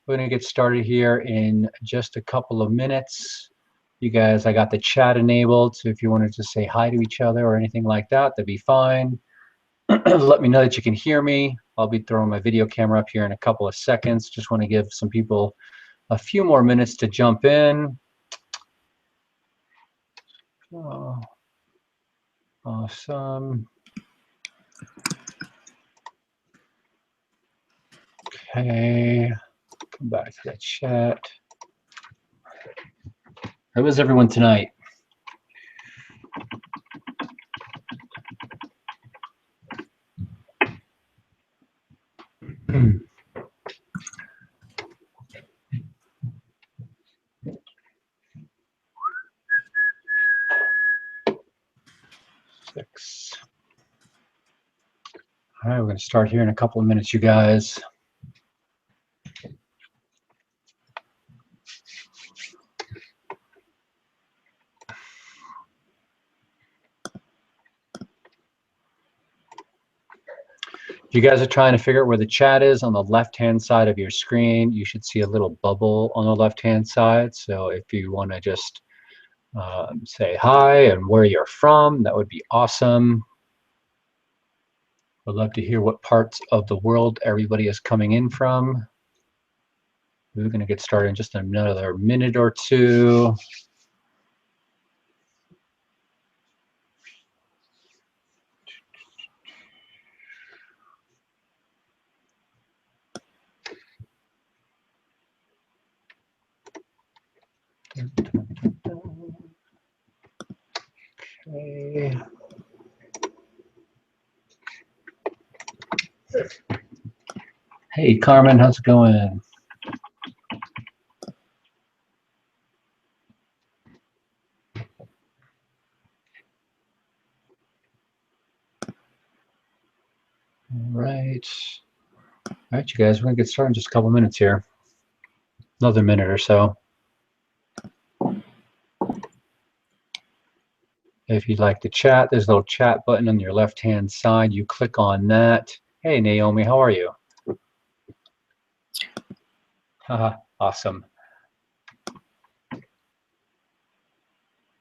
We're going to get started here in just a couple of minutes. You guys, I got the chat enabled, so if you wanted to say hi to each other or anything like that, that'd be fine. Let me know that you can hear me. I'll be throwing my video camera up here in a couple of seconds. Just want to give some people a few more minutes to jump in. Oh, awesome. Okay, come back to the chat. How was everyone tonight? Six. All right, we're going to start here in a couple of minutes, you guys. If you guys are trying to figure out where the chat is on the left-hand side of your screen, you should see a little bubble on the left-hand side. So if you want to just say hi and where you're from, that would be awesome. I'd love to hear what parts of the world everybody is coming in from. We're going to get started in just another minute or two. Okay. Hey, Carmen, how's it going? All right, you guys, we're going to get started in just a couple minutes here. Another minute or so. If you'd like to chat, there's a little chat button on your left-hand side. You click on that. Hey, Naomi, how are you? Haha, awesome.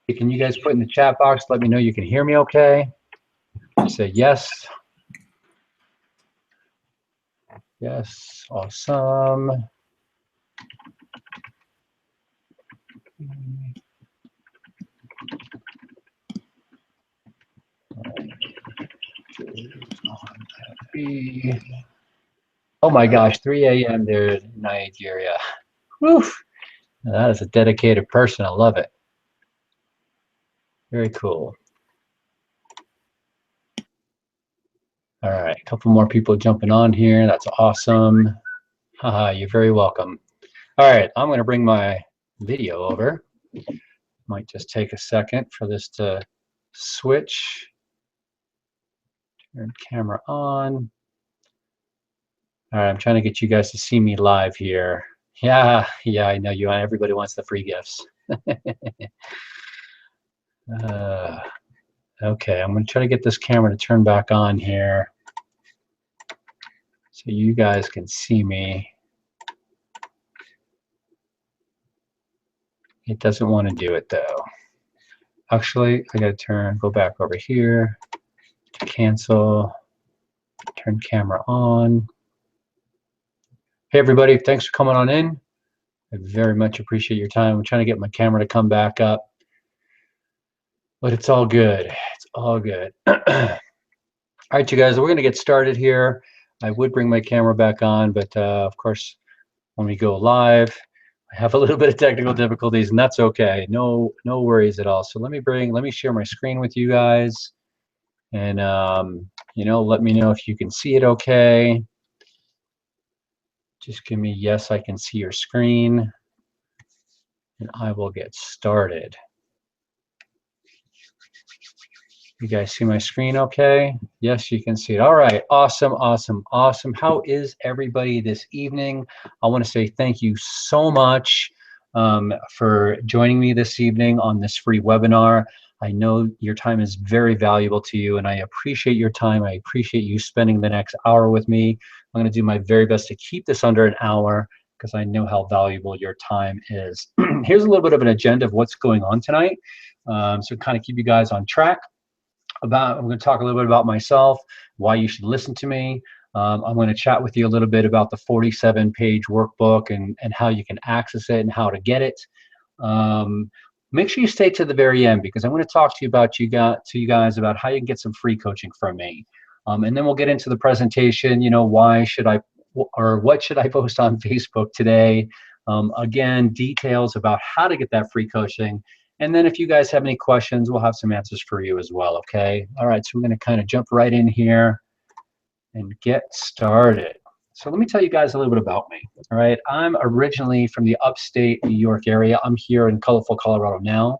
Can you guys put in the chat box, let me know you can hear me okay? Say yes. Yes, awesome. Oh my gosh, 3 a.m. there in Nigeria. Whew. That is a dedicated person. I love it. Very cool. All right, a couple more people jumping on here. That's awesome. Haha, you're very welcome. All right, I'm going to bring my video over. Might just take a second for this to switch. Turn camera on. All right, I'm trying to get you guys to see me live here. Yeah, I know you. Everybody wants the free gifts. Okay, I'm going to try to get this camera to turn back on here so you guys can see me. It doesn't want to do it though. Actually, I got to go back over here to cancel, turn camera on. Hey everybody, thanks for coming on in. I very much appreciate your time. I'm trying to get my camera to come back up, but it's all good. It's all good. All right, you guys, we're going to get started here. I would bring my camera back on, but of course, when we go live, I have a little bit of technical difficulties, and that's okay. No worries at all. So let me share my screen with you guys, and you know, let me know if you can see it okay. Just give me yes, I can see your screen, and I will get started. You guys see my screen okay? Yes, you can see it. All right, awesome, awesome, awesome. How is everybody this evening? I want to say thank you so much for joining me this evening on this free webinar. I know your time is very valuable to you, and I appreciate your time. I appreciate you spending the next hour with me. I'm going to do my very best to keep this under an hour because I know how valuable your time is. Here's a little bit of an agenda of what's going on tonight. So kind of keep you guys on track. I'm going to talk a little bit about myself, why you should listen to me. I'm going to chat with you a little bit about the 47-page workbook and how you can access it and how to get it. Make sure you stay to the very end, because I'm going to talk to you guys about how you can get some free coaching from me. And then we'll get into the presentation. What should I post on Facebook today? Again, details about how to get that free coaching. And then if you guys have any questions, we'll have some answers for you as well, okay? All right, so we're going to kind of jump right in here and get started. So let me tell you guys a little bit about me, all right? I'm originally from the upstate New York area. I'm here in colorful Colorado now,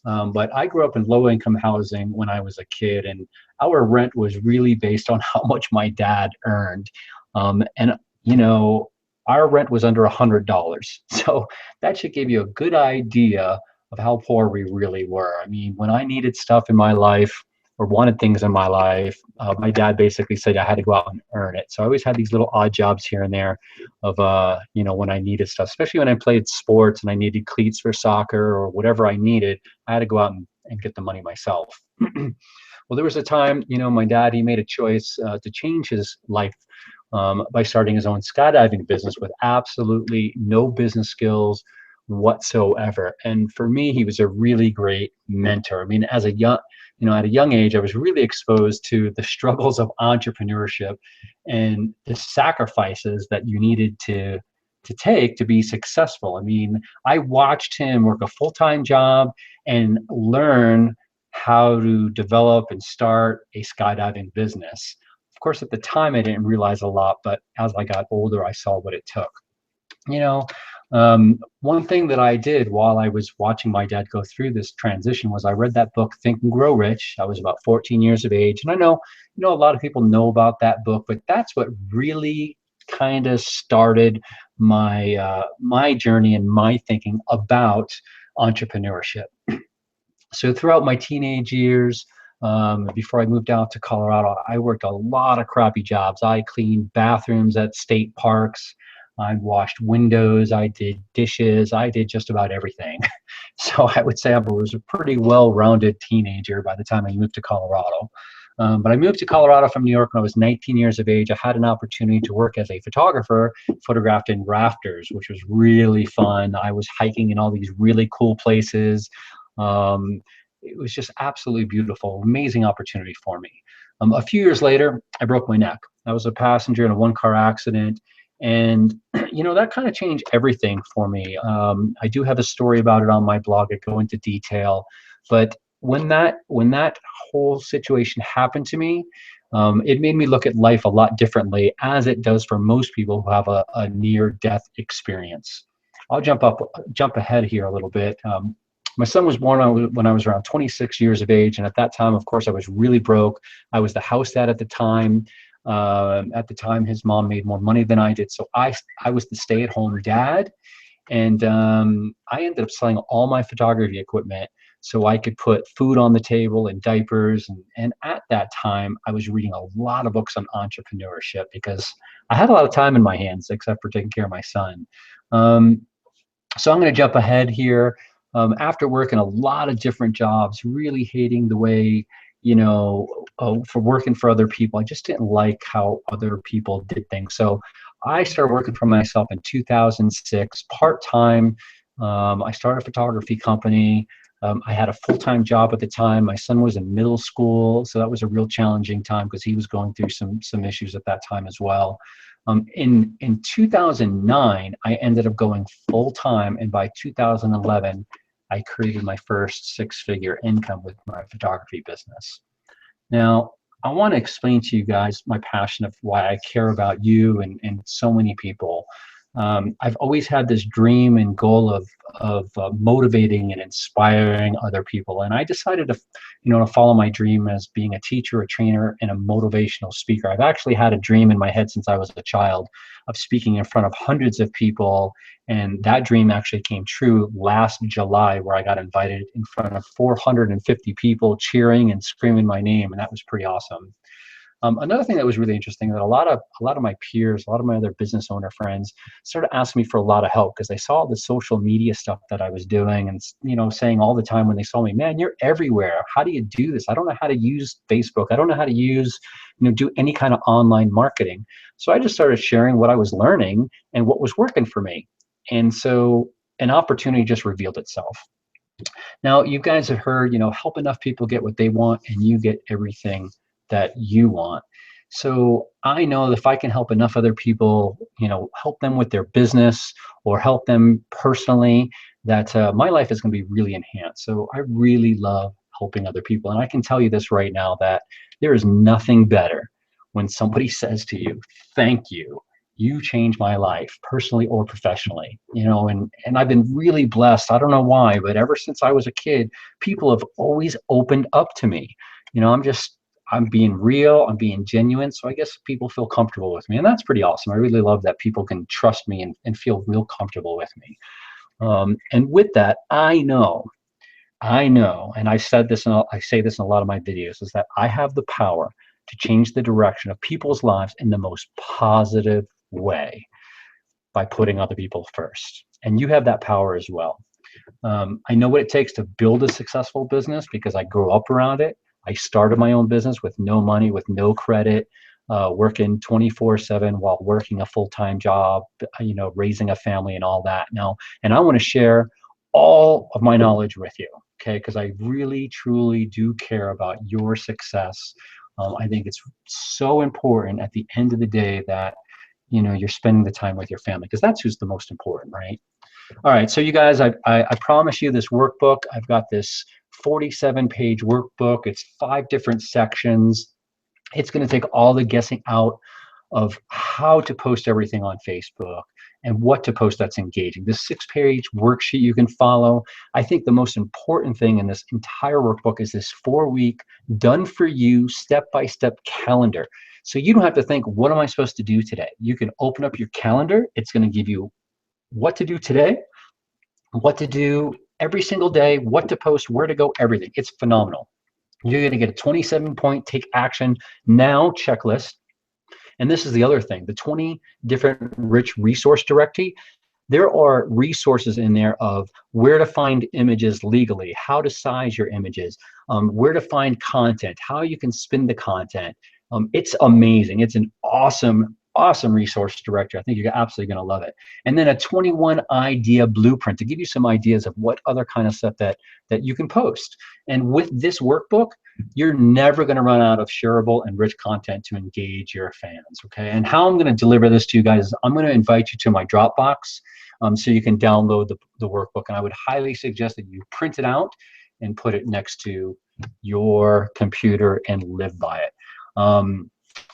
but I grew up in low-income housing when I was a kid, and our rent was really based on how much my dad earned. And, our rent was under $100. So that should give you a good idea of how poor we really were. I mean, when I needed stuff in my life or wanted things in my life, my dad basically said I had to go out and earn it. So I always had these little odd jobs here and there of, when I needed stuff, especially when I played sports and I needed cleats for soccer or whatever I needed, I had to go out and get the money myself. Well, there was a time, my dad, he made a choice to change his life by starting his own skydiving business with absolutely no business skills whatsoever. And for me, he was a really great mentor. I mean, at a young age, I was really exposed to the struggles of entrepreneurship and the sacrifices that you needed to take to be successful. I mean, I watched him work a full-time job and learn how to develop and start a skydiving business. Of course, at the time, I didn't realize a lot, but as I got older, I saw what it took. One thing that I did while I was watching my dad go through this transition was I read that book, Think and Grow Rich. I was about 14 years of age. And I know, a lot of people know about that book, but that's what really kind of started my my journey and my thinking about entrepreneurship. So throughout my teenage years, before I moved out to Colorado, I worked a lot of crappy jobs. I cleaned bathrooms at state parks. I washed windows, I did dishes, I did just about everything. So I would say I was a pretty well-rounded teenager by the time I moved to Colorado. But I moved to Colorado from New York when I was 19 years of age. I had an opportunity to work as a photographer, photographed in rafters, which was really fun. I was hiking in all these really cool places. It was just absolutely beautiful, amazing opportunity for me. A few years later, I broke my neck. I was a passenger in a one-car accident. And, that kind of changed everything for me. I do have a story about it on my blog. I go into detail. But when that whole situation happened to me, it made me look at life a lot differently, as it does for most people who have a near-death experience. I'll jump ahead here a little bit. My son was born when I was around 26 years of age. And at that time, of course, I was really broke. I was the house dad at the time. At the time, his mom made more money than I did. So I was the stay-at-home dad. And I ended up selling all my photography equipment so I could put food on the table and diapers. And at that time, I was reading a lot of books on entrepreneurship because I had a lot of time in my hands, except for taking care of my son. So I'm going to jump ahead here. After working a lot of different jobs, really hating the way, for working for other people, I just didn't like how other people did things. So I started working for myself in 2006, part-time. I started a photography company. I had a full-time job at the time. My son was in middle school, so that was a real challenging time because he was going through some issues at that time as well. In 2009, I ended up going full-time, and by 2011, I created my first six-figure income with my photography business. Now, I want to explain to you guys my passion of why I care about you and so many people. I've always had this dream and goal of motivating and inspiring other people, and I decided to follow my dream as being a teacher, a trainer, and a motivational speaker. I've actually had a dream in my head since I was a child of speaking in front of hundreds of people, and that dream actually came true last July, where I got invited in front of 450 people cheering and screaming my name, and that was pretty awesome. Another thing that was really interesting that a lot of my peers, a lot of my other business owner friends started asking me for a lot of help because they saw the social media stuff that I was doing and, you know, saying all the time when they saw me, man, you're everywhere. How do you do this? I don't know how to use Facebook. I don't know how to use, you know, do any kind of online marketing. So I just started sharing what I was learning and what was working for me. And so an opportunity just revealed itself. Now, you guys have heard, you know, help enough people get what they want and you get everything that you want. So I know that if I can help enough other people, you know, help them with their business or help them personally, that my life is going to be really enhanced. So I really love helping other people. And I can tell you this right now, that there is nothing better when somebody says to you, thank you. You changed my life personally or professionally, you know, and I've been really blessed. I don't know why, but ever since I was a kid, people have always opened up to me. You know, I'm being real, I'm being genuine. So I guess people feel comfortable with me, and that's pretty awesome. I really love that people can trust me and feel real comfortable with me. And with that, I know, and I said this, and I say this in a lot of my videos, is that I have the power to change the direction of people's lives in the most positive way by putting other people first. And you have that power as well. I know what it takes to build a successful business because I grew up around it. I started my own business with no money, with no credit, working 24/7 while working a full-time job, you know, raising a family and all that. Now, and I want to share all of my knowledge with you, okay? Because I really, truly do care about your success. I think it's so important at the end of the day that, you know, you're spending the time with your family, because that's who's the most important, right? All right, so you guys, I promise you this workbook. I've got this 47-page workbook. It's 5 different sections. It's going to take all the guessing out of how to post everything on Facebook and what to post that's engaging. This 6-page worksheet you can follow. I think the most important thing in this entire workbook is this 4-week done for you step-by-step calendar. So you don't have to think, what am I supposed to do today? You can open up your calendar. It's going to give you what to do today, what to do every single day, what to post, where to go, everything. It's phenomenal. You're going to get a 27-point take action now checklist. And this is the other thing, the 20 different rich resource directory. There are resources in there of where to find images legally, how to size your images, where to find content, how you can spin the content. It's amazing. It's an awesome resource directory. I think you're absolutely going to love it. And then a 21 idea blueprint to give you some ideas of what other kind of stuff that you can post. And with this workbook, you're never going to run out of shareable and rich content to engage your fans, okay? And how I'm going to deliver this to you guys is I'm going to invite you to my Dropbox so you can download the workbook. And I would highly suggest that you print it out and put it next to your computer and live by it.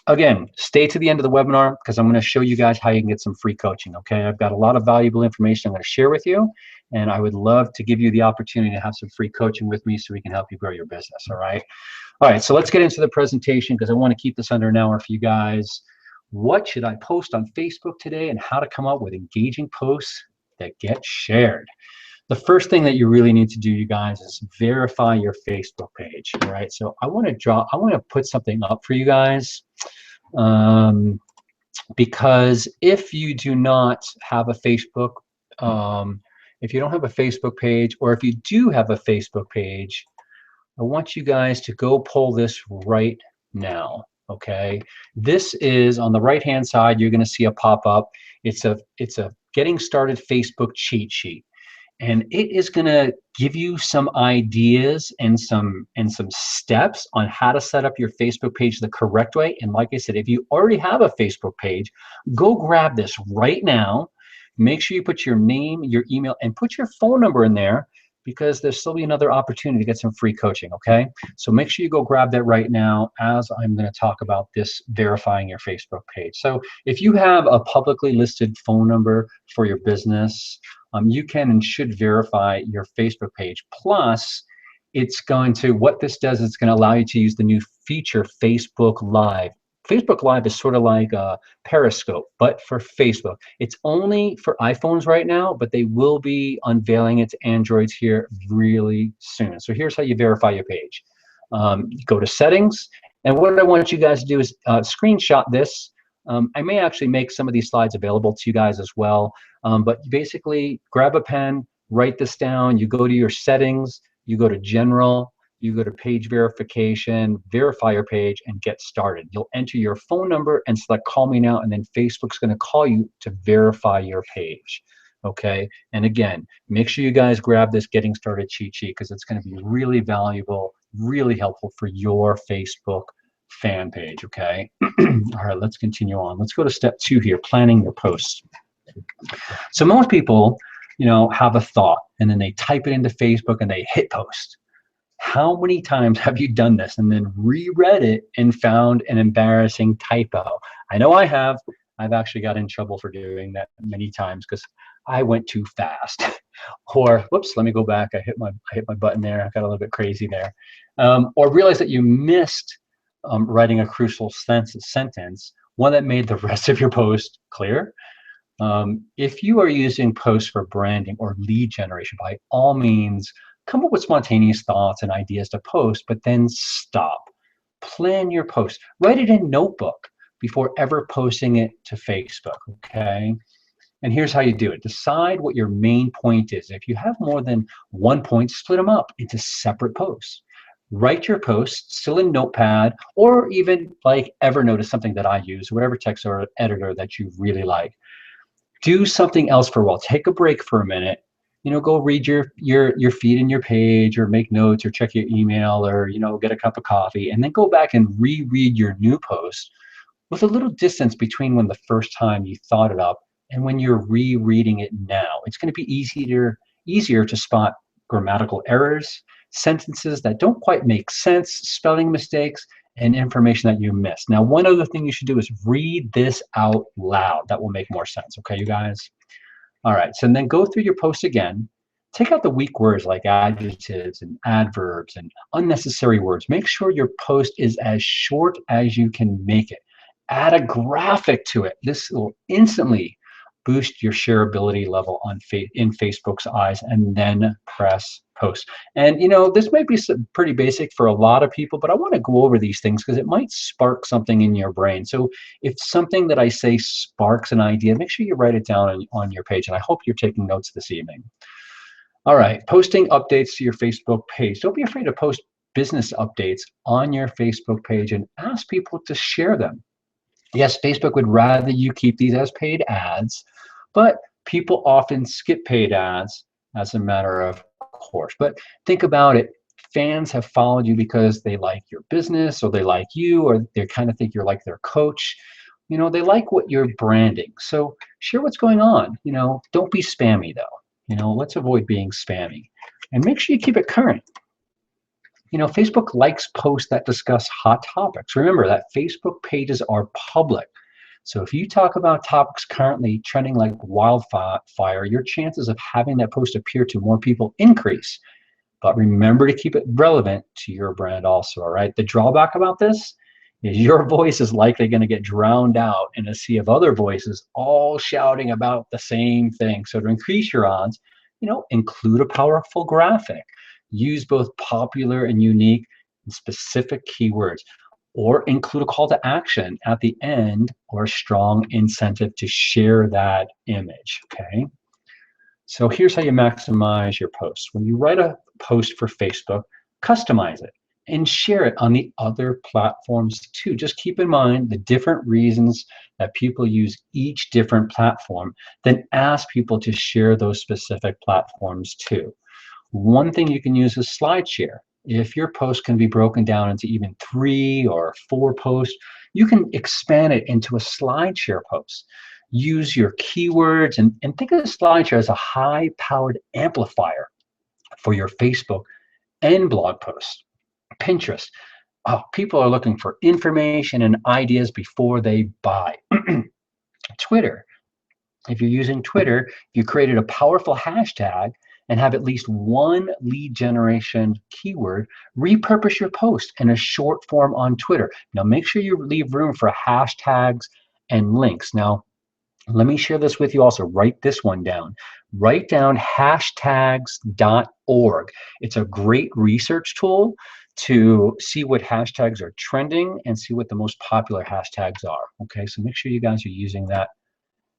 Again, stay to the end of the webinar because I'm going to show you guys how you can get some free coaching, okay? I've got a lot of valuable information I'm going to share with you, and I would love to give you the opportunity to have some free coaching with me so we can help you grow your business, all right? All right, so let's get into the presentation because I want to keep this under an hour for you guys. What should I post on Facebook today and how to come up with engaging posts that get shared? The first thing that you really need to do, you guys, is verify your Facebook page, all right? So I want to put something up for you guys because if you do not have a Facebook, if you don't have a Facebook page, or if you do have a Facebook page, I want you guys to go pull this right now, okay? This is on the right-hand side, you're gonna see a pop-up. It's a getting started Facebook cheat sheet. And it is going to give you some ideas and some steps on how to set up your Facebook page the correct way. And like I said, if you already have a Facebook page, go grab this right now. Make sure you put your name, your email, and put your phone number in there because there's still be another opportunity to get some free coaching, okay? So make sure you go grab that right now as I'm going to talk about this verifying your Facebook page. So if you have a publicly listed phone number for your business, you can and should verify your Facebook page. Plus, it's going to, what this does, it's going to allow you to use the new feature, Facebook Live. Facebook Live is sort of like a Periscope, but for Facebook. It's only for iPhones right now, but they will be unveiling it to Androids here really soon. So here's how you verify your page. Go to settings, And what I want you guys to do is screenshot this. I may actually make some of these slides available to you guys as well. But basically, grab a pen, write this down. You go to your settings, you go to general, you go to page verification, verify your page, and get started. You'll enter your phone number and select call me now, and then Facebook's going to call you to verify your page. Okay, and again, make sure you guys grab this getting started cheat sheet because it's going to be really valuable, really helpful for your Facebook fan page. Okay, all right, let's continue on. Let's go to step 2 here, planning your posts. So most people, have a thought and then they type it into Facebook and they hit post. How many times have you done this and then reread it and found an embarrassing typo? I know I have. I've actually got in trouble for doing that many times because I went too fast. Or, whoops, let me go back. I hit my button there. I got a little bit crazy there. Or realize that you missed writing a crucial sentence, one that made the rest of your post clear. If you are using posts for branding or lead generation, by all means, come up with spontaneous thoughts and ideas to post, but then stop. Plan your post. Write it in Notebook before ever posting it to Facebook, okay? And here's how you do it. Decide what your main point is. If you have more than one point, split them up into separate posts. Write your posts still in Notepad, or even like Evernote is something that I use, whatever text or editor that you really like. Do something else for a while. Take a break for a minute. Go read your feed in your page, or make notes, or check your email, or get a cup of coffee, and then go back and reread your new post with a little distance between when the first time you thought it up and when you're rereading it now. It's going to be easier to spot grammatical errors, sentences that don't quite make sense, spelling mistakes, and information that you missed. Now, one other thing you should do is read this out loud. That will make more sense, okay, you guys? All right, so then go through your post again. Take out the weak words like adjectives and adverbs and unnecessary words. Make sure your post is as short as you can make it. Add a graphic to it. This will instantly boost your shareability level in Facebook's eyes, and then press post. And this might be pretty basic for a lot of people, but I want to go over these things because it might spark something in your brain. So if something that I say sparks an idea, make sure you write it down on your page, and I hope you're taking notes this evening. All right, posting updates to your Facebook page. Don't be afraid to post business updates on your Facebook page and ask people to share them. Yes, Facebook would rather you keep these as paid ads, but people often skip paid ads as a matter of course. But think about it. Fans have followed you because they like your business, or they like you, or they kind of think you're like their coach. They like what you're branding. So share what's going on. Don't be spammy though. Let's avoid being spammy. And make sure you keep it current. Facebook likes posts that discuss hot topics. Remember that Facebook pages are public. So if you talk about topics currently trending like wildfire, your chances of having that post appear to more people increase. But remember to keep it relevant to your brand also, all right? The drawback about this is your voice is likely going to get drowned out in a sea of other voices all shouting about the same thing. So to increase your odds, include a powerful graphic. Use both popular and unique and specific keywords, or include a call to action at the end, or a strong incentive to share that image, okay? So here's how you maximize your posts. When you write a post for Facebook, customize it and share it on the other platforms too. Just keep in mind the different reasons that people use each different platform, then ask people to share those specific platforms too. One thing you can use is SlideShare. If your post can be broken down into even 3 or 4 posts, you can expand it into a SlideShare post. Use your keywords and think of SlideShare as a high-powered amplifier for your Facebook and blog posts. Pinterest. People are looking for information and ideas before they buy. Twitter. If you're using Twitter, you created a powerful hashtag and have at least one lead generation keyword, repurpose your post in a short form on Twitter. Now make sure you leave room for hashtags and links. Now, let me share this with you also. Write this one down. Write down hashtags.org. It's a great research tool to see what hashtags are trending and see what the most popular hashtags are. Okay, so make sure you guys are using that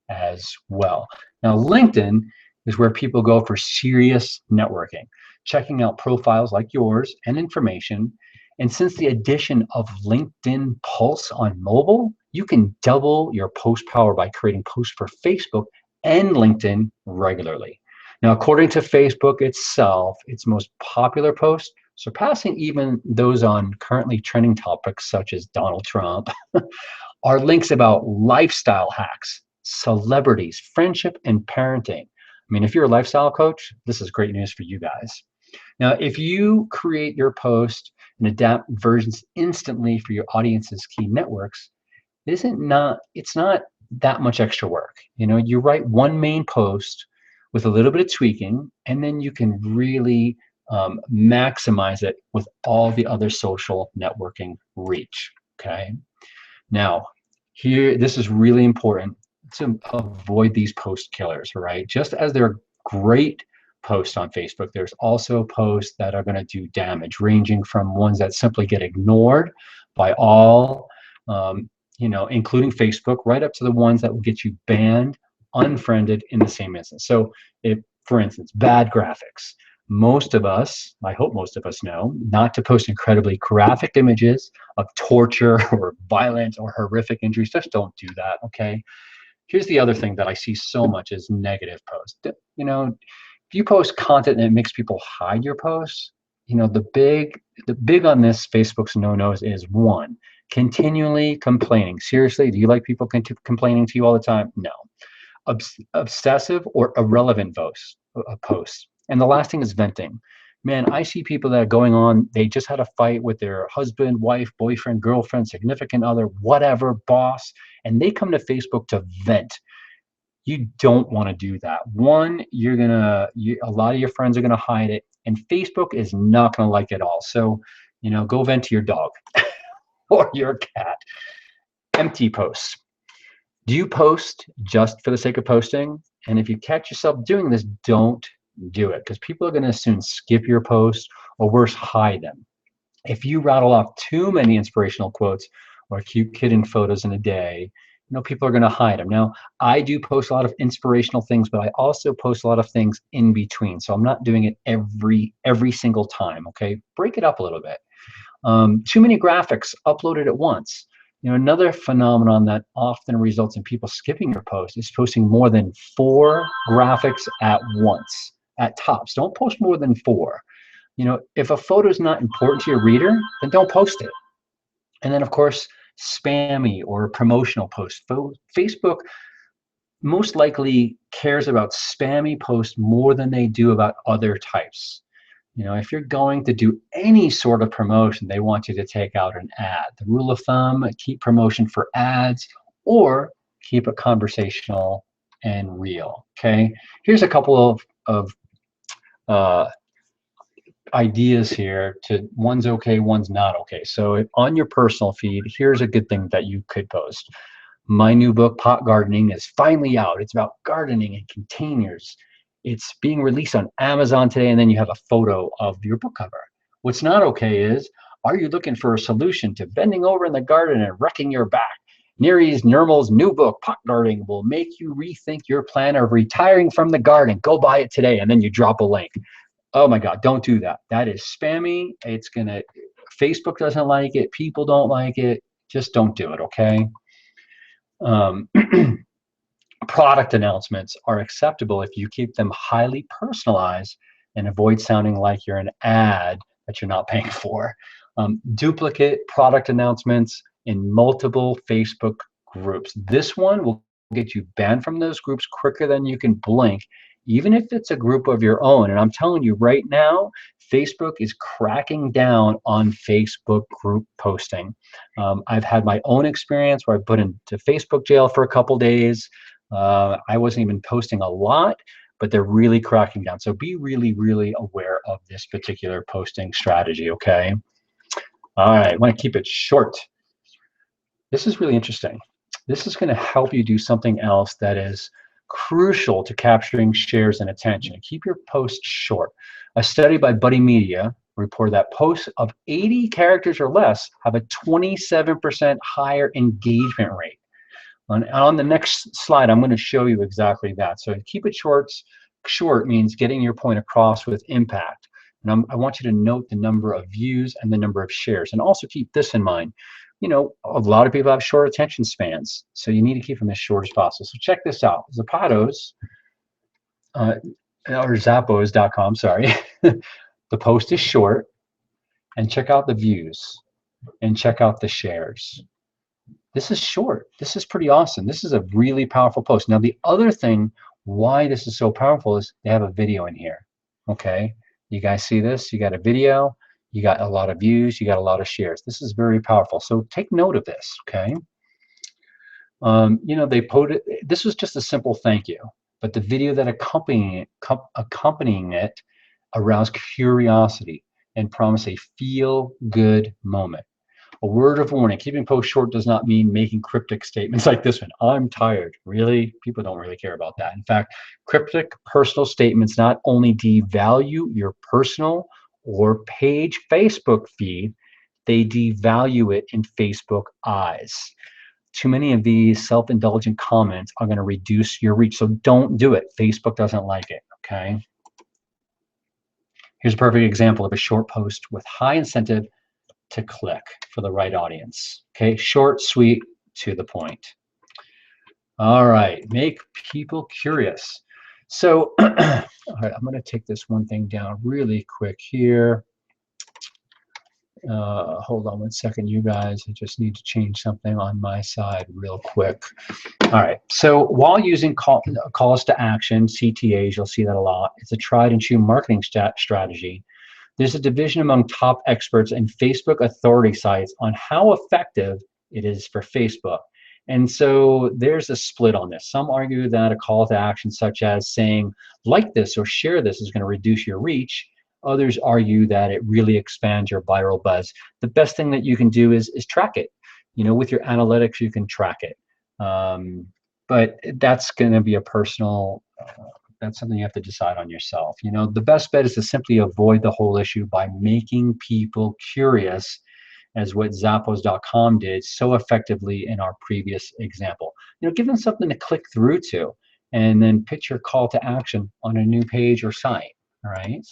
as well. Now, LinkedIn is where people go for serious networking, checking out profiles like yours and information. And since the addition of LinkedIn Pulse on mobile, you can double your post power by creating posts for Facebook and LinkedIn regularly. Now, according to Facebook itself, its most popular posts, surpassing even those on currently trending topics such as Donald Trump, are links about lifestyle hacks, celebrities, friendship, and parenting. I mean, if you're a lifestyle coach, this is great news for you guys. Now, if you create your post and adapt versions instantly for your audience's key networks, it's not that much extra work. You know, you write one main post with a little bit of tweaking, and then you can really maximize it with all the other social networking reach. Okay. Now, this is really important to avoid these post killers, right? Just as there are great posts on Facebook, there's also posts that are going to do damage, ranging from ones that simply get ignored by all, including Facebook, right up to the ones that will get you banned, unfriended in the same instance. So, if, for instance, bad graphics. Most of us, I hope most of us know, not to post incredibly graphic images of torture or violent or horrific injuries. Just don't do that, okay? Here's the other thing that I see so much is negative posts. You know, if you post content and it makes people hide your posts, you know, the big on this Facebook's no-nos is one, continually complaining. Seriously, do you like people complaining to you all the time? No. Obsessive or irrelevant posts. And the last thing is venting. Man, I see people that are going on, they just had a fight with their husband, wife, boyfriend, girlfriend, significant other, whatever, boss, and they come to Facebook to vent. You don't want to do that. One, a lot of your friends are gonna hide it, and Facebook is not gonna like it all. So, you know, go vent to your dog or your cat. Empty posts. Do you post just for the sake of posting? And if you catch yourself doing this, don't do it, because people are going to soon skip your post or worse, hide them. If you rattle off too many inspirational quotes or cute kitten photos in a day, you know, people are going to hide them. Now, I do post a lot of inspirational things, but I also post a lot of things in between. So I'm not doing it every single time. Okay, break it up a little bit. Too many graphics uploaded at once. You know, another phenomenon that often results in people skipping your post is posting more than 4 graphics at once, at tops. Don't post more than 4. You know, if a photo is not important to your reader, then don't post it. And then, of course, spammy or promotional posts. Facebook most likely cares about spammy posts more than they do about other types. You know, if you're going to do any sort of promotion, they want you to take out an ad. The rule of thumb, keep promotion for ads or keep it conversational and real, okay? Here's a couple of ideas here. One's okay, one's not okay. So on your personal feed, here's a good thing that you could post. My new book, Pot Gardening, is finally out. It's about gardening in containers. It's being released on Amazon today, and then you have a photo of your book cover. What's not okay is, are you looking for a solution to bending over in the garden and wrecking your back? Neri Nirmal's new book, Pot Gardening, will make you rethink your plan of retiring from the garden. Go buy it today, and then you drop a link. Oh my God, don't do that. That is spammy. Facebook doesn't like it. People don't like it. Just don't do it, okay? Product announcements are acceptable if you keep them highly personalized and avoid sounding like you're an ad that you're not paying for. Duplicate product announcements in multiple Facebook groups. This one will get you banned from those groups quicker than you can blink, even if it's a group of your own. And I'm telling you right now, Facebook is cracking down on Facebook group posting. I've had my own experience where I put into Facebook jail for a couple days. I wasn't even posting a lot, but they're really cracking down. So be really, really aware of this particular posting strategy, okay? All right, I want to keep it short. This is really interesting. This is going to help you do something else that is crucial to capturing shares and attention. Keep your posts short. A study by Buddy Media reported that posts of 80 characters or less have a 27% higher engagement rate. On the next slide, I'm going to show you exactly that. So keep it short. Short means getting your point across with impact. And I want you to note the number of views and the number of shares. And also keep this in mind. You know, a lot of people have short attention spans, so you need to keep them as short as possible. So check this out. Zapatos, or Zappos.com, sorry. The post is short, and check out the views, and check out the shares. This is short. This is pretty awesome. This is a really powerful post. Now, the other thing why this is so powerful is they have a video in here, okay? You guys see this? You got a video. You got a lot of views, you got a lot of shares. This is very powerful. So take note of this, okay? You know, they posted, this was just a simple thank you, but the video that accompanying it aroused curiosity and promised a feel-good moment. A word of warning, keeping posts short does not mean making cryptic statements like this one. I'm tired. Really? People don't really care about that. In fact, cryptic personal statements not only devalue your personal or page Facebook feed, they devalue it in Facebook eyes. Too many of these self-indulgent comments are going to reduce your reach, so don't do it. Facebook doesn't like it, okay? Here's a perfect example of a short post with high incentive to click for the right audience, okay? Short, sweet, to the point. All right, make people curious. So, all right, I'm going to take this one thing down really quick here. Hold on one second, you guys. I just need to change something on my side real quick. All right, so while using calls to action, CTAs, you'll see that a lot. It's a tried and true marketing strategy. There's a division among top experts and Facebook authority sites on how effective it is for Facebook. And so there's a split on this. Some argue that a call to action such as saying, like this or share this is going to reduce your reach. Others argue that it really expands your viral buzz. The best thing that you can do is track it. You know, with your analytics, you can track it. But that's going to be a personal, that's something you have to decide on yourself. You know, the best bet is to simply avoid the whole issue by making people curious, as what Zappos.com did so effectively in our previous example. You know, give them something to click through to, and then pitch your call to action on a new page or site, all right?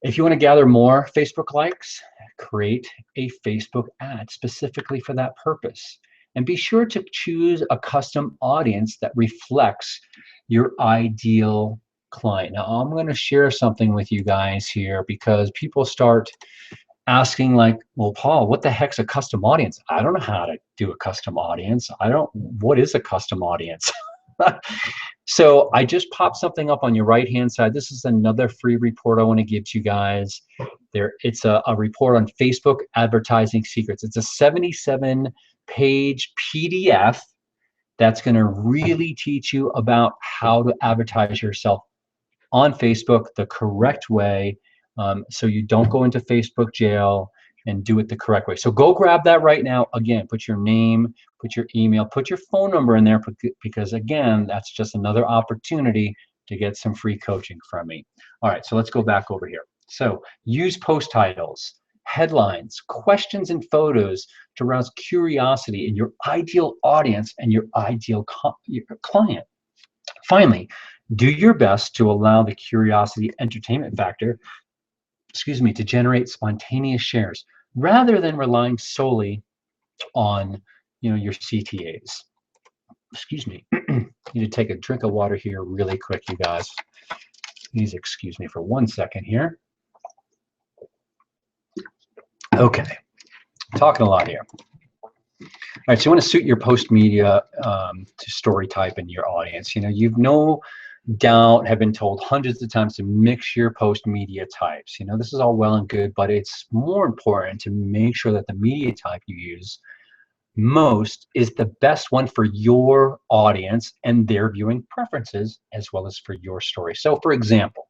If you want to gather more Facebook likes, create a Facebook ad specifically for that purpose. And be sure to choose a custom audience that reflects your ideal client. Now, I'm going to share something with you guys here because people start asking like, well, Paul, what the heck's a custom audience? I don't know how to do a custom audience. What is a custom audience? So I just popped something up on your right-hand side. This is another free report I want to give to you guys. It's a report on Facebook advertising secrets. It's a 77-page PDF that's going to really teach you about how to advertise yourself on Facebook the correct way, so you don't go into Facebook jail, and do it the correct way. So go grab that right now. Again, put your name, put your email, put your phone number in there, because again, that's just another opportunity to get some free coaching from me. All right, so let's go back over here. So use post titles, headlines, questions, and photos to arouse curiosity in your ideal audience and your ideal client. Finally, do your best to allow the curiosity entertainment factor, to generate spontaneous shares rather than relying solely on, your CTAs. Excuse me. Need to take a drink of water here really quick, you guys. Please excuse me for 1 second here. Okay, talking a lot here. All right, so you want to suit your post media to story type and your audience. You've no doubt have been told hundreds of times to mix your post media types. This is all well and good, but it's more important to make sure that the media type you use most is the best one for your audience and their viewing preferences, as well as for your story. So for example,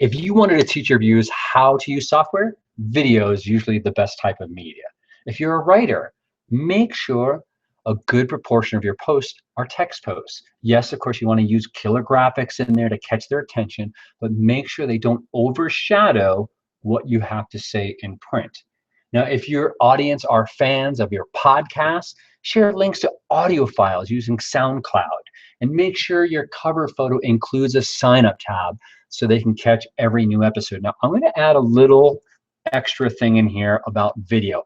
if you wanted to teach your viewers how to use software, video is usually the best type of media. If you're a writer, make sure a good proportion of your posts are text posts. Yes, of course, you want to use killer graphics in there to catch their attention, but make sure they don't overshadow what you have to say in print. Now, if your audience are fans of your podcast, share links to audio files using SoundCloud, and make sure your cover photo includes a sign-up tab so they can catch every new episode. Now, I'm going to add a little extra thing in here about video.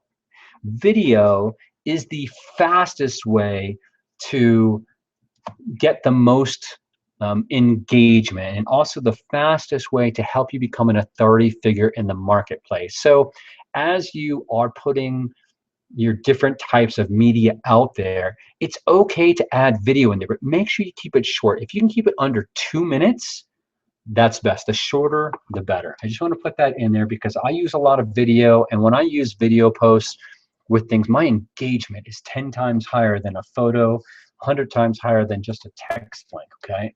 Video is the fastest way to get the most engagement, and also the fastest way to help you become an authority figure in the marketplace. So as you are putting your different types of media out there, it's okay to add video in there, but make sure you keep it short. If you can keep it under 2 minutes, that's best. The shorter, the better. I just want to put that in there because I use a lot of video, and when I use video posts with things, my engagement is 10 times higher than a photo, 100 times higher than just a text link, okay?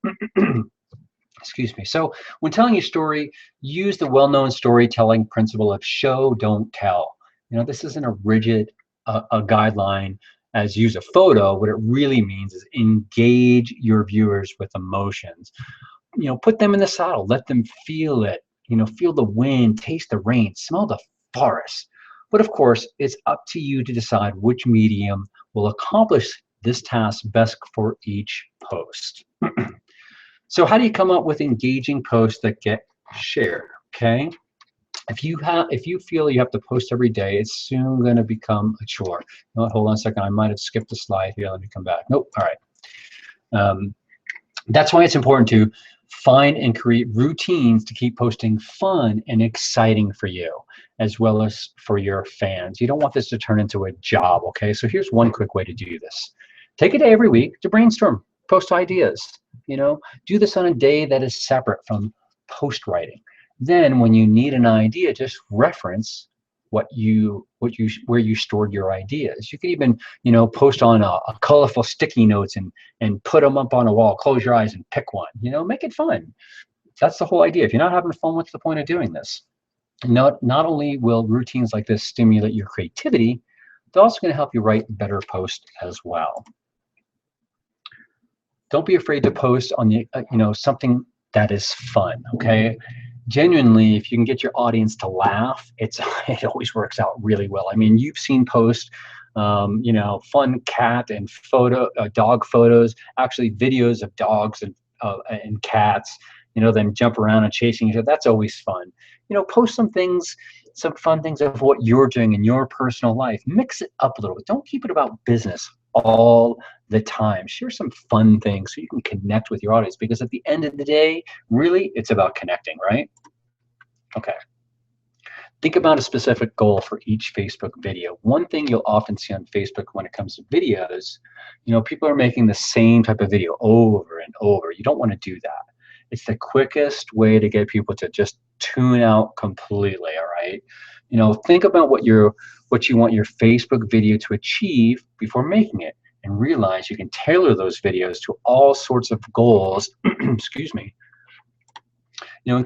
Excuse me. So when telling your story, use the well-known storytelling principle of show, don't tell. You know, this isn't a rigid a guideline as use a photo. What it really means is engage your viewers with emotions. You know, put them in the saddle, let them feel it, you know, feel the wind, taste the rain, smell the forest. But of course, it's up to you to decide which medium will accomplish this task best for each post. So how do you come up with engaging posts that get shared? Okay. If you feel you have to post every day, it's soon going to become a chore. No, hold on a second. I might have skipped a slide here. Let me come back. Nope. All right. That's why it's important to find and create routines to keep posting fun and exciting for you, as well as for your fans. You don't want this to turn into a job, okay? So here's one quick way to do this. Take a day every week to brainstorm, post ideas. You know, do this on a day that is separate from post writing. Then when you need an idea, just reference where you stored your ideas. You could even, you know, post on a colorful sticky notes and put them up on a wall. Close your eyes and pick one. You know, make it fun. That's the whole idea. If you're not having fun, what's the point of doing this? Not only will routines like this stimulate your creativity, they're also going to help you write better posts as well. Don't be afraid to post on the you know, something that is fun. Okay. Genuinely, if you can get your audience to laugh, it always works out really well. I mean, you've seen posts, you know, fun cat and dog photos, actually videos of dogs and cats, you know, them jump around and chasing each other. That's always fun. You know, post some fun things of what you're doing in your personal life. Mix it up a little bit. Don't keep it about business all the time. Share some fun things so you can connect with your audience, because at the end of the day, really, it's about connecting, right? Okay. Think about a specific goal for each Facebook video. One thing you'll often see on Facebook when it comes to videos, you know, people are making the same type of video over and over. You don't want to do that. It's the quickest way to get people to just tune out completely, all right? You know, think about what you want your Facebook video to achieve before making it, and realize you can tailor those videos to all sorts of goals, excuse me, you know,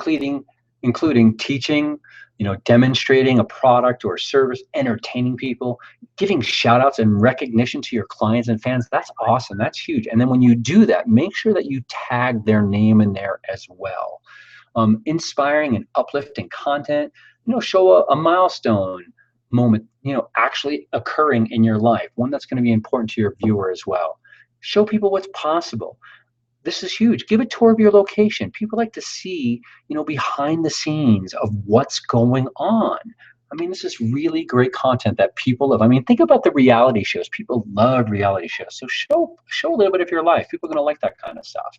including teaching, you know, demonstrating a product or a service, entertaining people, giving shout outs and recognition to your clients and fans. That's awesome. That's huge. And then when you do that, make sure that you tag their name in there as well. Inspiring and uplifting content, you know, show a milestone moment, you know, actually occurring in your life, one that's going to be important to your viewer as well. Show people what's possible. This is huge. Give a tour of your location. People like to see, you know, behind the scenes of what's going on. I mean, this is really great content that people love. I mean, think about the reality shows. People love reality shows. So show a little bit of your life. People are going to like that kind of stuff.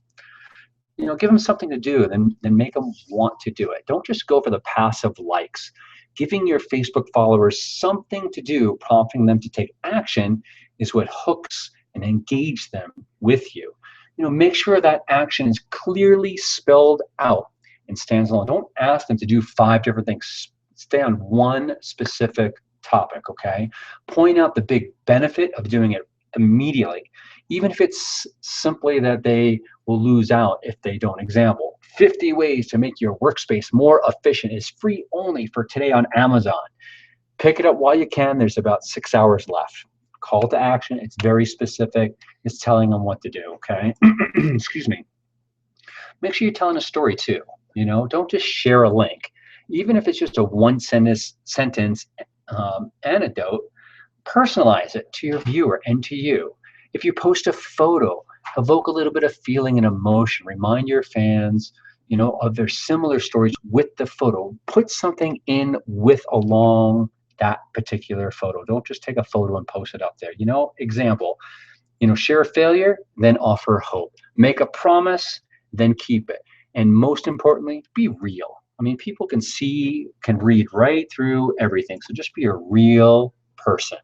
You know, give them something to do, then make them want to do it. Don't just go for the passive likes. Giving your Facebook followers something to do, prompting them to take action, is what hooks and engages them with you. You know, make sure that action is clearly spelled out and stands alone. Don't ask them to do 5 different things. Stay on one specific topic, okay? Point out the big benefit of doing it immediately, even if it's simply that they will lose out if they don't. Example, 50 ways to make your workspace more efficient is free only for today on Amazon. Pick it up while you can. There's about 6 hours left. call to action. It's very specific. It's telling them what to do, okay? Excuse me. Make sure you're telling a story too. You know, don't just share a link. Even if it's just a one sentence anecdote, personalize it to your viewer and to you. If you post a photo, evoke a little bit of feeling and emotion. Remind your fans, you know, of their similar stories with the photo. Put something in with along that particular photo. Don't just take a photo and post it up there. You know, example, you know, share a failure, then offer hope. Make a promise, then keep it. And most importantly, be real. I mean, people can read right through everything. So just be a real person.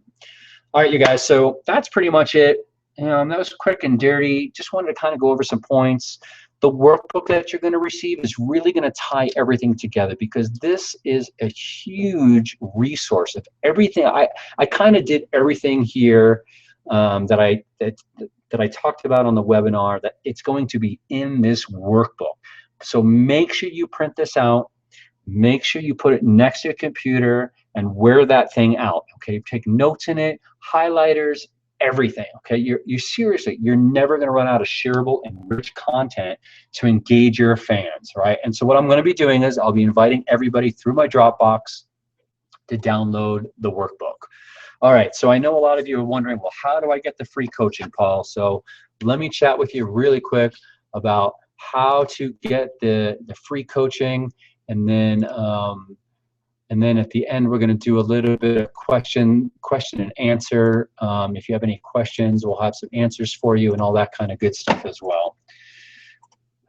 All right, you guys, so that's pretty much it. That was quick and dirty. Just wanted to kind of go over some points. The workbook that you're going to receive is really going to tie everything together, because this is a huge resource of everything. I kind of did everything here that I talked about on the webinar, that it's going to be in this workbook. So make sure you print this out. Make sure you put it next to your computer and wear that thing out, okay? Take notes in it, highlighters, everything, okay? You seriously, you're never gonna run out of shareable and rich content to engage your fans, right? And so what I'm gonna be doing is I'll be inviting everybody through my Dropbox to download the workbook. All right, so I know a lot of you are wondering, well, how do I get the free coaching, Paul? So let me chat with you really quick about how to get the free coaching, and then at the end, we're going to do a little bit of question and answer. If you have any questions, we'll have some answers for you and all that kind of good stuff as well.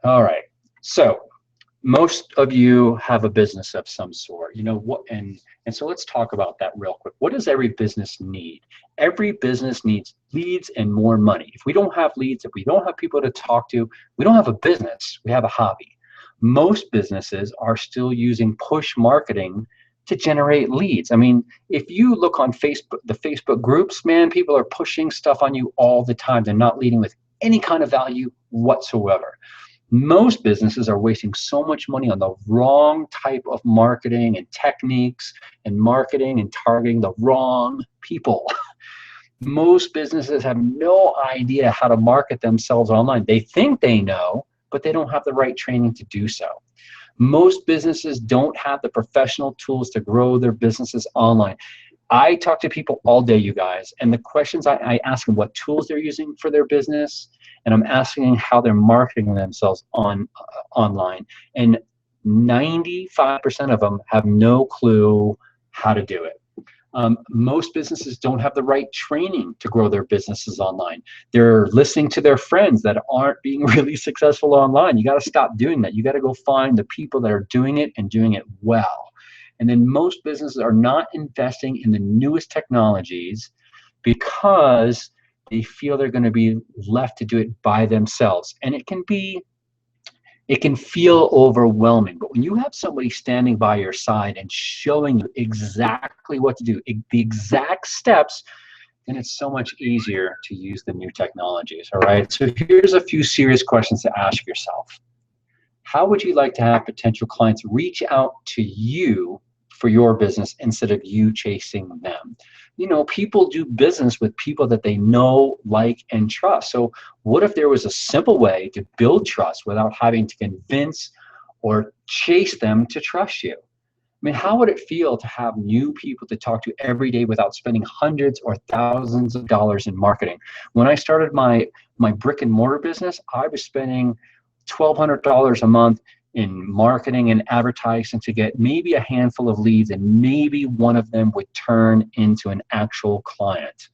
All right, so most of you have a business of some sort, you know what, and so let's talk about that real quick. What does every business need? Every business needs leads and more money. If we don't have leads, if we don't have people to talk to, we don't have a business, we have a hobby. Most businesses are still using push marketing to generate leads. I mean, if you look on Facebook, the Facebook groups, man, people are pushing stuff on you all the time. They're not leading with any kind of value whatsoever. Most businesses are wasting so much money on the wrong type of marketing and techniques, and marketing and targeting the wrong people. Most businesses have no idea how to market themselves online. They think they know, but they don't have the right training to do so. Most businesses don't have the professional tools to grow their businesses online. I talk to people all day, you guys, and the questions I ask them what tools they're using for their business, and I'm asking how they're marketing themselves online. And 95% of them have no clue how to do it. Most businesses don't have the right training to grow their businesses online. They're listening to their friends that aren't being really successful online. You got to stop doing that. You got to go find the people that are doing it and doing it well. And then most businesses are not investing in the newest technologies because they feel they're going to be left to do it by themselves. And it can feel overwhelming. But when you have somebody standing by your side and showing you exactly what to do, the exact steps, then it's so much easier to use the new technologies, all right? So here's a few serious questions to ask yourself. How would you like to have potential clients reach out to you for your business instead of you chasing them? You know, people do business with people that they know, like, and trust. So what if there was a simple way to build trust without having to convince or chase them to trust you? I mean, how would it feel to have new people to talk to every day without spending hundreds or thousands of dollars in marketing? When I started my brick and mortar business, I was spending $1,200 a month in marketing and advertising to get maybe a handful of leads, and maybe one of them would turn into an actual client.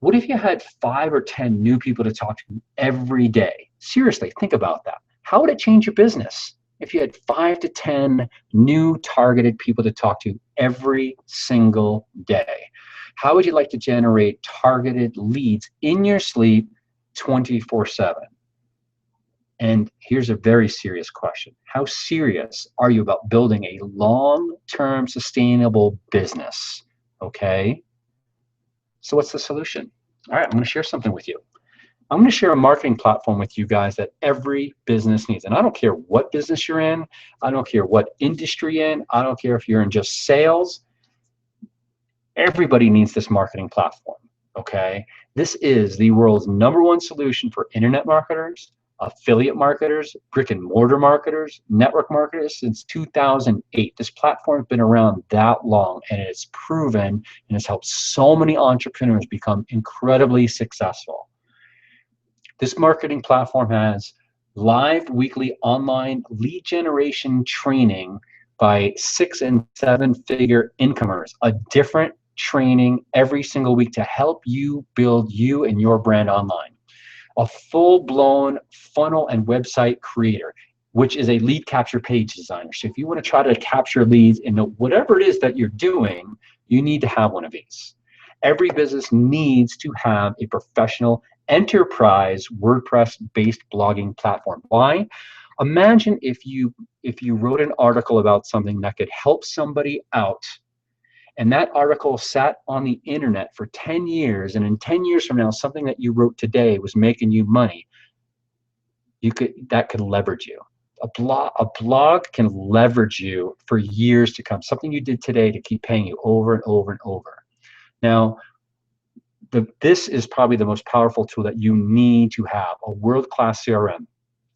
What if you had 5 or 10 new people to talk to every day? Seriously, think about that. How would it change your business if you had 5 to 10 new targeted people to talk to every single day? How would you like to generate targeted leads in your sleep 24/7? And here's a very serious question. How serious are you about building a long-term sustainable business? Okay? So what's the solution? All right, I'm going to share something with you. I'm going to share a marketing platform with you guys that every business needs. And I don't care what business you're in. I don't care what industry you're in. I don't care if you're in just sales. Everybody needs this marketing platform. okay? This is the world's #1 solution for internet marketers, affiliate marketers, brick and mortar marketers, network marketers since 2008. This platform's been around that long, and it's proven and has helped so many entrepreneurs become incredibly successful. This marketing platform has live weekly online lead generation training by 6- and 7-figure incomers, a different training every single week to help you build you and your brand online. A full-blown funnel and website creator, which is a lead capture page designer. So if you want to try to capture leads in whatever it is that you're doing, you need to have one of these. Every business needs to have a professional enterprise WordPress-based blogging platform. Why? Imagine if you wrote an article about something that could help somebody out, and that article sat on the internet for 10 years, and in 10 years from now, something that you wrote today was making you money. That could leverage you. A blog can leverage you for years to come. Something you did today to keep paying you over and over and over. Now, this is probably the most powerful tool that you need to have, a world-class CRM.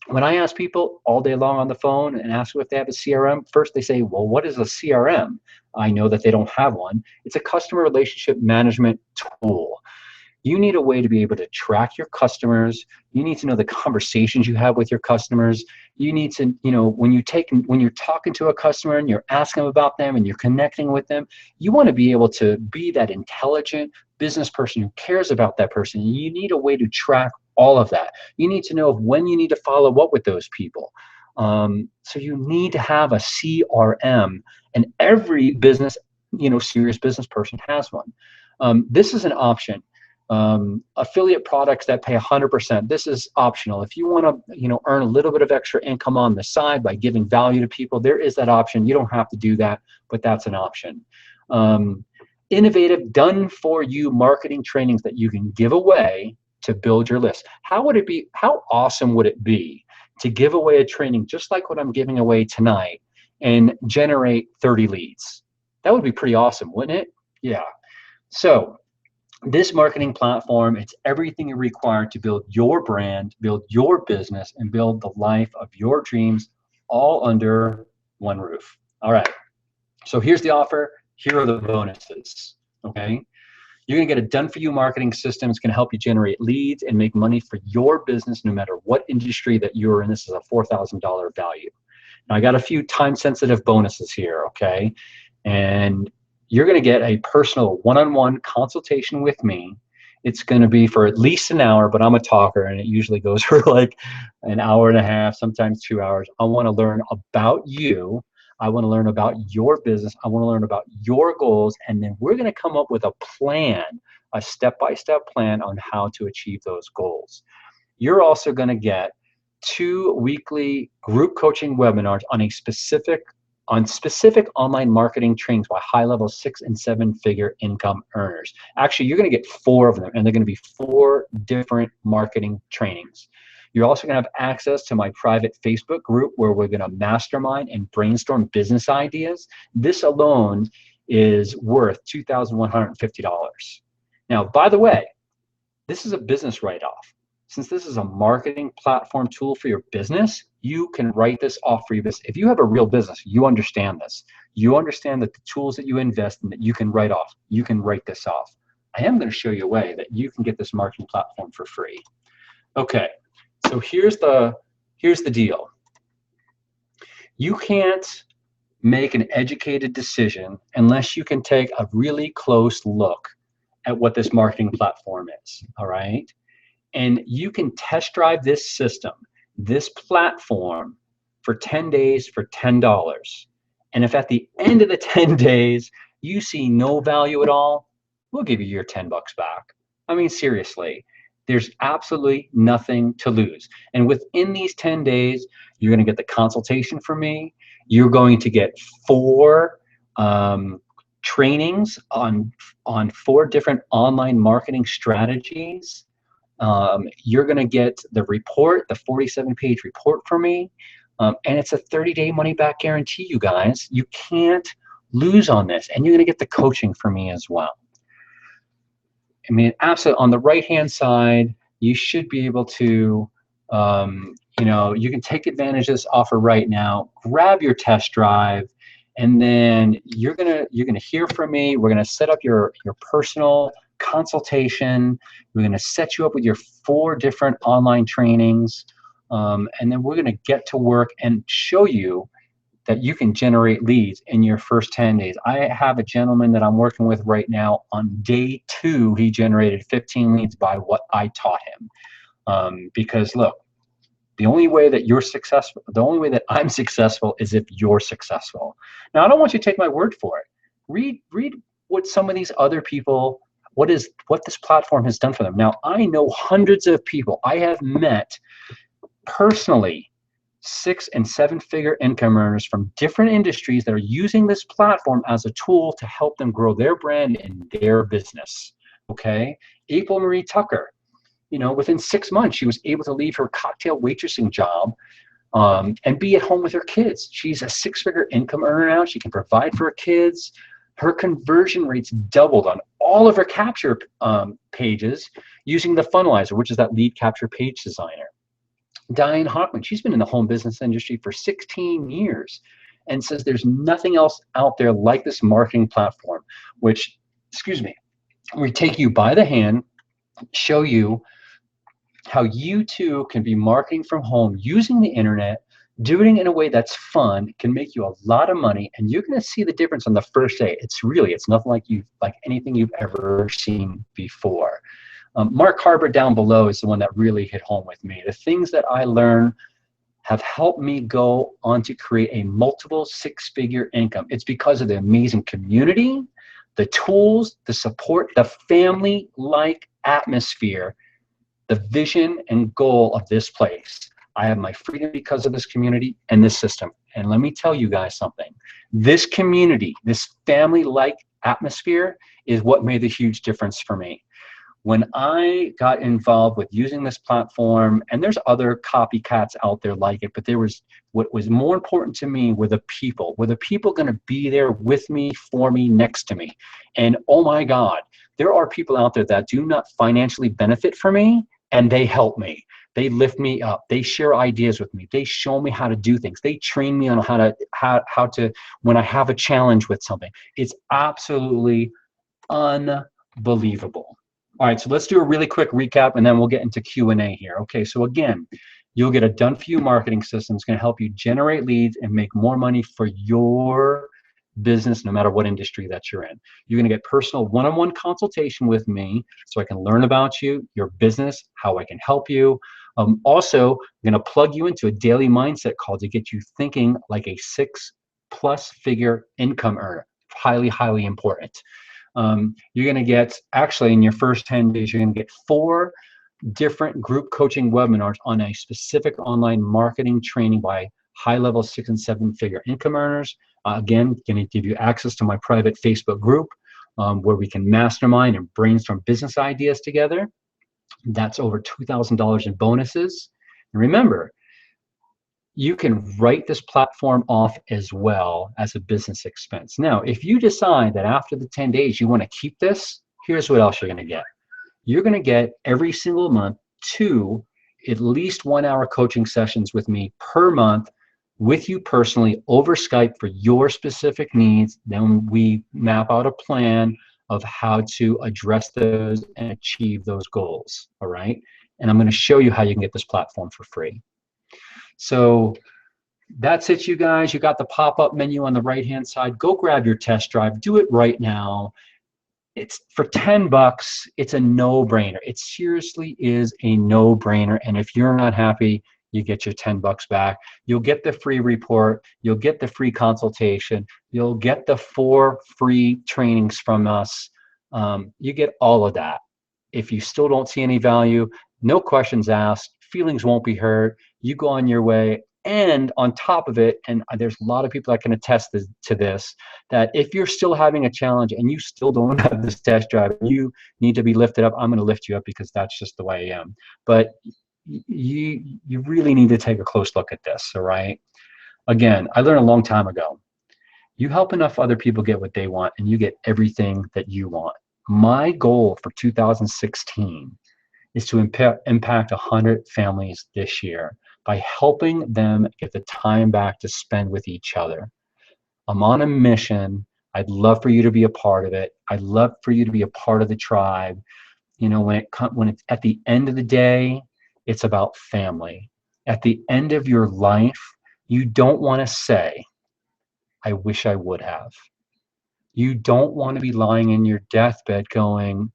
When I ask people all day long on the phone and ask them if they have a CRM, first they say, well, what is a CRM? I know that they don't have one. It's a customer relationship management tool. You need a way to be able to track your customers. You need to know the conversations you have with your customers. You need to, when you're talking to a customer and you're asking them about them and you're connecting with them, you want to be able to be that intelligent business person who cares about that person. You need a way to track all of that. You need to know when you need to follow up with those people. So you need to have a CRM, and every business, serious business person has one. This is an option. Affiliate products that pay 100%. This is optional. If you want to, earn a little bit of extra income on the side by giving value to people, there is that option. You don't have to do that, but that's an option. Innovative, done-for-you marketing trainings that you can give away to build your list. How awesome would it be to give away a training just like what I'm giving away tonight and generate 30 leads? That would be pretty awesome, wouldn't it? Yeah. So this marketing platform, it's everything you require to build your brand, build your business, and build the life of your dreams all under one roof. All right. So here's the offer. Here are the bonuses. Okay. You're going to get a done-for-you marketing system. It's going to help you generate leads and make money for your business no matter what industry that you're in. This is a $4,000 value. Now, I got a few time-sensitive bonuses here, okay? And you're going to get a personal one-on-one consultation with me. It's going to be for at least an hour, but I'm a talker, and it usually goes for like an hour and a half, sometimes 2 hours. I want to learn about you. I want to learn about your business. I want to learn about your goals, and then we're going to come up with a plan, a step-by-step plan on how to achieve those goals. You're also going to get 2 weekly group coaching webinars on specific online marketing trainings by high-level 6- and 7-figure income earners. Actually, you're going to get 4 of them, and they're going to be 4 different marketing trainings. You're also going to have access to my private Facebook group where we're going to mastermind and brainstorm business ideas. This alone is worth $2,150. Now, by the way, this is a business write-off. Since this is a marketing platform tool for your business, you can write this off for your business. If you have a real business, you understand this. You understand that the tools that you invest in that you can write off, you can write this off. I am going to show you a way that you can get this marketing platform for free. Okay, so here's the deal. You can't make an educated decision unless you can take a really close look at what this marketing platform is, all right? And you can test drive this system, this platform, for 10 days for $10. And if at the end of the 10 days you see no value at all, we'll give you your 10 bucks back. I mean, seriously, there's absolutely nothing to lose. And within these 10 days, you're going to get the consultation from me. You're going to get 4 trainings on 4 different online marketing strategies. You're going to get the report, the 47-page report from me, and it's a 30-day money-back guarantee, you guys. You can't lose on this, and you're going to get the coaching from me as well. I mean, absolutely. On the right-hand side, you should be able to, you know, you can take advantage of this offer right now. Grab your test drive, and then you're gonna hear from me. We're gonna set up your personal consultation. We're gonna set you up with your 4 different online trainings, and then we're gonna get to work and show you that you can generate leads in your first 10 days. I have a gentleman that I'm working with right now. On day 2, he generated 15 leads by what I taught him. Because look, the only way that you're successful, the only way that I'm successful is if you're successful. Now, I don't want you to take my word for it. Read what some of these other people, what this platform has done for them. Now, I know hundreds of people I have met personally, 6- and 7-figure income earners from different industries that are using this platform as a tool to help them grow their brand and their business. Okay, April Marie Tucker, you know, within 6 months, she was able to leave her cocktail waitressing job and be at home with her kids. She's a 6-figure income earner now. She can provide for her kids. Her conversion rates doubled on all of her capture pages using the Funnelizer, which is that lead capture page designer. Diane Hockman, she's been in the home business industry for 16 years and says there's nothing else out there like this marketing platform, which, excuse me, we take you by the hand, show you how you too can be marketing from home using the internet, doing it in a way that's fun, can make you a lot of money, and you're going to see the difference on the first day. It's nothing like anything you've ever seen before. Mark Harbert down below is the one that really hit home with me. The things that I learned have helped me go on to create a multiple 6-figure income. It's because of the amazing community, the tools, the support, the family-like atmosphere, the vision and goal of this place. I have my freedom because of this community and this system. And let me tell you guys something. This community, this family-like atmosphere is what made the huge difference for me. When I got involved with using this platform, and there's other copycats out there like it, but there was, what was more important to me were the people. Were the people going to be there with me, for me, next to me? And oh my God, there are people out there that do not financially benefit from me, and they help me. They lift me up. They share ideas with me. They show me how to do things. They train me on how to when I have a challenge with something. It's absolutely unbelievable. All right, so let's do a really quick recap, and then we'll get into Q&A here. Okay, so again, you'll get a done-for-you marketing system. It's going to help you generate leads and make more money for your business, no matter what industry that you're in. You're going to get personal one-on-one consultation with me so I can learn about you, your business, how I can help you. Also, I'm going to plug you into a daily mindset call to get you thinking like a 6+ figure income earner. Highly, highly important. You're going to get, actually in your first 10 days, you're going to get 4 different group coaching webinars on a specific online marketing training by high-level 6- and 7-figure income earners. Again, going to give you access to my private Facebook group where we can mastermind and brainstorm business ideas together. That's over $2,000 in bonuses. And remember, you can write this platform off as well as a business expense. Now, if you decide that after the 10 days you want to keep this, here's what else you're going to get. You're going to get every single month 2 at least 1-hour coaching sessions with me per month, with you personally over Skype for your specific needs. Then we map out a plan of how to address those and achieve those goals. All right. And I'm going to show you how you can get this platform for free. So that's it, you guys. You got the pop-up menu on the right-hand side. Go grab your test drive. Do it right now. It's for $10. It's a no-brainer. It seriously is a no-brainer. And if you're not happy, you get your $10 back. You'll get the free report. You'll get the free consultation. You'll get the 4 free trainings from us. You get all of that. If you still don't see any value, no questions asked. Feelings won't be hurt. You go on your way. And on top of it, and there's a lot of people that can attest to this, that if you're still having a challenge and you still don't have this test drive, you need to be lifted up. I'm going to lift you up because that's just the way I am. But you really need to take a close look at this, all right? Again, I learned a long time ago, you help enough other people get what they want and you get everything that you want. My goal for 2016 is to impact 100 families this year by helping them get the time back to spend with each other. I'm on a mission. I'd love for you to be a part of it. I'd love for you to be a part of the tribe. You know, when it's at the end of the day, it's about family. At the end of your life, you don't want to say, I wish I would have. You don't want to be lying in your deathbed going,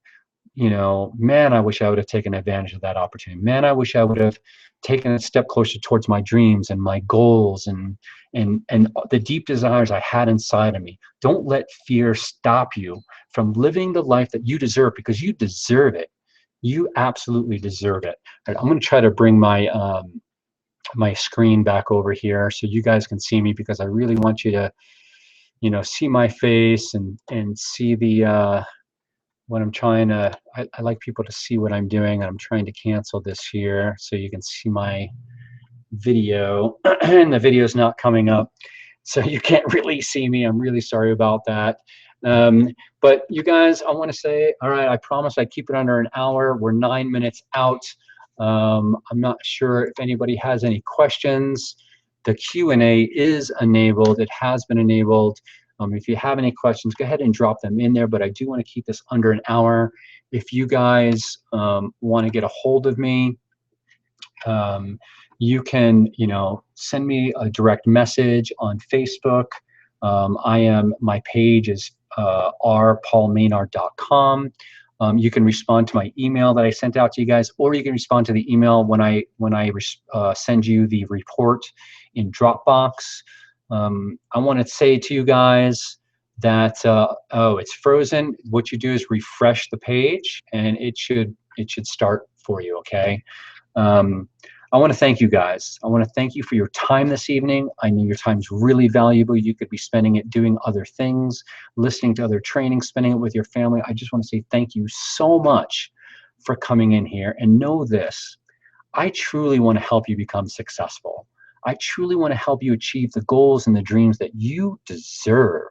you know, man, I wish I would have taken advantage of that opportunity. Man, I wish I would have taken a step closer towards my dreams and my goals and the deep desires I had inside of me. Don't let fear stop you from living the life that you deserve, because you deserve it. You absolutely deserve it. All right, I'm going to try to bring my my screen back over here so you guys can see me, because I really want you to, you know, see my face and see the what I'm trying to, I like people to see what I'm doing. I'm trying to cancel this here so you can see my video and the video's not coming up, so you can't really see me. I'm really sorry about that. But you guys, I want to say, all right, I promise I keep it under an hour. We're 9 minutes out. I'm not sure if anybody has any questions. The Q&A is enabled. It has been enabled. If you have any questions, go ahead and drop them in there, but I do want to keep this under an hour. If you guys want to get a hold of me, you can, you know, send me a direct message on Facebook. My page is rpaulmaynard.com. You can respond to my email that I sent out to you guys, or you can respond to the email when I send you the report in Dropbox. I want to say to you guys that oh, it's frozen. What you do is refresh the page, and it should start for you. Okay. I want to thank you guys. I want to thank you for your time this evening. I know your time is really valuable. You could be spending it doing other things, listening to other trainings, spending it with your family. I just want to say thank you so much for coming in here. And know this, I truly want to help you become successful. I truly want to help you achieve the goals and the dreams that you deserve.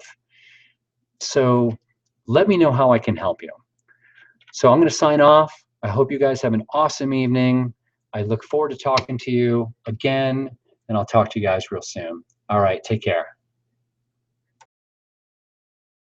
So let me know how I can help you. So I'm going to sign off. I hope you guys have an awesome evening. I look forward to talking to you again, and I'll talk to you guys real soon. All right, take care.